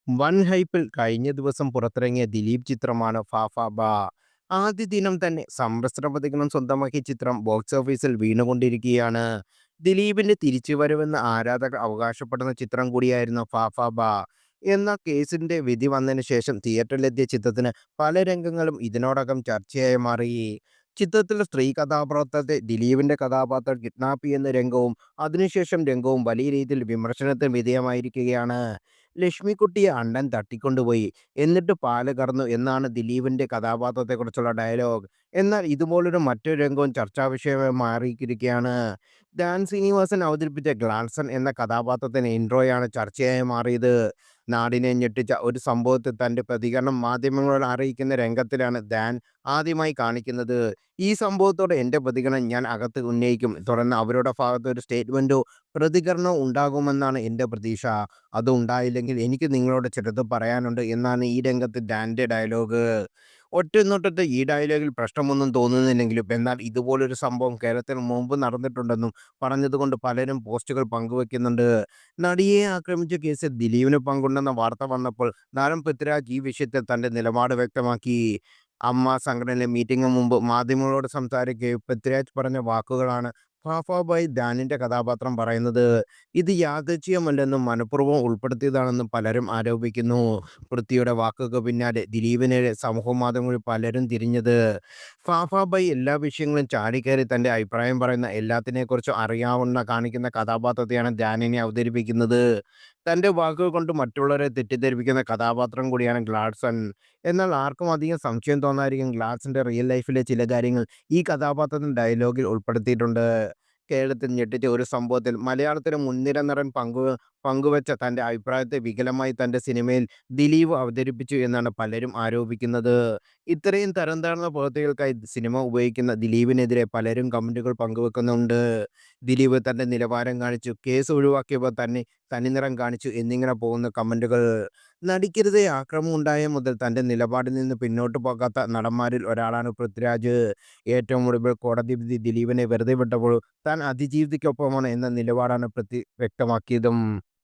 വൻ ഹൈപ്പിൽ കഴിഞ്ഞ ദിവസം പുറത്തിറങ്ങിയ ദിലീപ് ചിത്രമാണ് ഫാഫാബ. ആദ്യ ദിനം തന്നെ സമ്മിശ്ര പ്രതികരണം സ്വന്തമാക്കിയ ചിത്രം ബോക്സ് ഓഫീസിൽ വീണുകൊണ്ടിരിക്കുകയാണ്. ദിലീപിന്റെ തിരിച്ചുവരവെന്ന് ആരാധകർ അവകാശപ്പെടുന്ന ചിത്രം കൂടിയായിരുന്നു ഫാഫാബ. എന്നാൽ കേസിന്റെ വിധി വന്നതിന് ശേഷം തിയേറ്ററിലെത്തിയ ചിത്രത്തിന് പല രംഗങ്ങളും ഇതിനോടകം ചർച്ചയായി മാറി. ചിത്രത്തിലെ സ്ത്രീ കഥാപാത്രത്തെ ദിലീപിന്റെ കഥാപാത്രം കിഡ്നാപ്പ് ചെയ്യുന്ന രംഗവും അതിനുശേഷം രംഗവും വലിയ രീതിയിൽ വിമർശനത്തിന് വിധേയമായിരിക്കുകയാണ്. ലക്ഷ്മിക്കുട്ടിയെ അണ്ണൻ തട്ടിക്കൊണ്ടുപോയി, എന്നിട്ട് പാല് കറന്നു എന്നാണ് ദിലീപിന്റെ കഥാപാത്രത്തെക്കുറിച്ചുള്ള ഡയലോഗ്. എന്നാൽ ഇതുപോലൊരു മറ്റൊരു രംഗവും ചർച്ചാ വിഷയമായി മാറിയിരിക്കുകയാണ്. ഡാൻ ശ്രീനിവാസൻ അവതരിപ്പിച്ച ഗ്ലാൻസൺ എന്ന കഥാപാത്രത്തിന്റെ ഇൻട്രോയാണ് ചർച്ചയായി മാറിയത്. നാടിനെ ഞെട്ടിച്ച ഒരു സംഭവത്തിൽ തന്റെ പ്രതികരണം മാധ്യമങ്ങളോട് അറിയിക്കുന്ന രംഗത്തിലാണ് ഡാൻ ആദ്യമായി കാണിക്കുന്നത്. ഈ സംഭവത്തോടെ എന്റെ പ്രതികരണം ഞാൻ അകത്ത് ഉന്നയിക്കും, തുടർന്ന് അവരുടെ ഭാഗത്ത് ഒരു സ്റ്റേറ്റ്മെന്റോ പ്രതികരണവും ഉണ്ടാകുമെന്നാണ് എന്റെ പ്രതീക്ഷ. അതുണ്ടായില്ലെങ്കിൽ എനിക്ക് നിങ്ങളോട് ചിലത് പറയാനുണ്ട് എന്നാണ് ഈ രംഗത്ത് ഡാൻ്റെ ഡയലോഗ്. ഒറ്റനോട്ടത്തിൽ ഈ ഡയലോഗിൽ പ്രശ്നമൊന്നും തോന്നുന്നില്ലെങ്കിലും എന്നാൽ ഇതുപോലൊരു സംഭവം കേരളത്തിൽ മുമ്പ് നടന്നിട്ടുണ്ടെന്നും പറഞ്ഞതുകൊണ്ട് പലരും പോസ്റ്റുകൾ പങ്കുവെക്കുന്നുണ്ട്. നടിയെ ആക്രമിച്ച കേസിൽ ദിലീപിന് പങ്കുണ്ടെന്ന വാർത്ത വന്നപ്പോൾ നടൻ പൃഥ്വിരാജ് ഈ വിഷയത്തിൽ തന്റെ നിലപാട് വ്യക്തമാക്കി. അമ്മ സംഘടനയിലെ മീറ്റിംഗിന് മുമ്പ് മാധ്യമങ്ങളോട് സംസാരിക്കെ പൃഥ്വിരാജ് പറഞ്ഞ വാക്കുകളാണ് ഫാഫാബായി ഡാനിന്റെ കഥാപാത്രം പറയുന്നത്. ഇത് യാദൃച്ഛികമല്ലെന്നും മനഃപൂർവ്വം ഉൾപ്പെടുത്തിയതാണെന്നും പലരും ആരോപിക്കുന്നു. പൃഥ്വിയുടെ വാക്കുകൾക്ക് പിന്നാലെ ദിലീപിനെതിരെ സമൂഹമാധ്യമങ്ങളിൽ പലരും തിരിഞ്ഞത്. ഫാഫാബായി എല്ലാ വിഷയങ്ങളും ചാടിക്കയറി തന്റെ അഭിപ്രായം പറയുന്ന എല്ലാത്തിനെക്കുറിച്ചും അറിയാവുന്ന കാണിക്കുന്ന കഥാപാത്രത്തെയാണ് ഡാനിനെ അവതരിപ്പിക്കുന്നത്. തന്റെ വാക്കുകൾ കൊണ്ട് മറ്റുള്ളവരെ തെറ്റിദ്ധരിപ്പിക്കുന്ന കഥാപാത്രം കൂടിയാണ് ഗ്ലാഡ്സൺ. എന്നാൽ ആർക്കും അധികം സംശയം തോന്നാതിരിക്കും ഗ്ലാഡ്സന്റെ റിയൽ ലൈഫിലെ ചില കാര്യങ്ങൾ ഈ കഥാപാത്രത്തിന്റെ ഡയലോഗിൽ ഉൾപ്പെടുത്തിയിട്ടുണ്ട്. കേരളത്തിൽ ഞെട്ടിച്ച ഒരു സംഭവത്തിൽ മലയാളത്തിലെ മുൻനിര നടൻ പങ്കുവച്ച തന്റെ അഭിപ്രായത്തെ വികലമായി തന്റെ സിനിമയിൽ ദിലീപ് അവതരിപ്പിച്ചു എന്നാണ് പലരും ആരോപിക്കുന്നത്. ഇത്രയും തരം താഴ്ന്ന പ്രവൃത്തികൾക്കായി സിനിമ ഉപയോഗിക്കുന്ന ദിലീപിനെതിരെ പലരും കമന്റുകൾ പങ്കുവെക്കുന്നുണ്ട്. ദിലീപ് തന്റെ നിലവാരം കാണിച്ചു, കേസ് ഒഴിവാക്കിയപ്പോൾ തന്നെ തനിനിറം കാണിച്ചു എന്നിങ്ങനെ പോകുന്ന കമന്റുകൾ. നടിക്കെതിരെ ആക്രമണം ഉണ്ടായ മുതൽ തന്റെ നിലപാടിൽ നിന്ന് പിന്നോട്ട് പോകാത്ത നടന്മാരിൽ ഒരാളാണ് പൃഥ്വിരാജ്. ഏറ്റവും ഒടുവിൽ കോടതി വിധി ദിലീപിനെ വെറുതെ വിട്ടപ്പോൾ താൻ അതിജീവിതയ്ക്കൊപ്പമാണ് എന്ന നിലപാടാണ് പൃഥ്വി വ്യക്തമാക്കിയതും.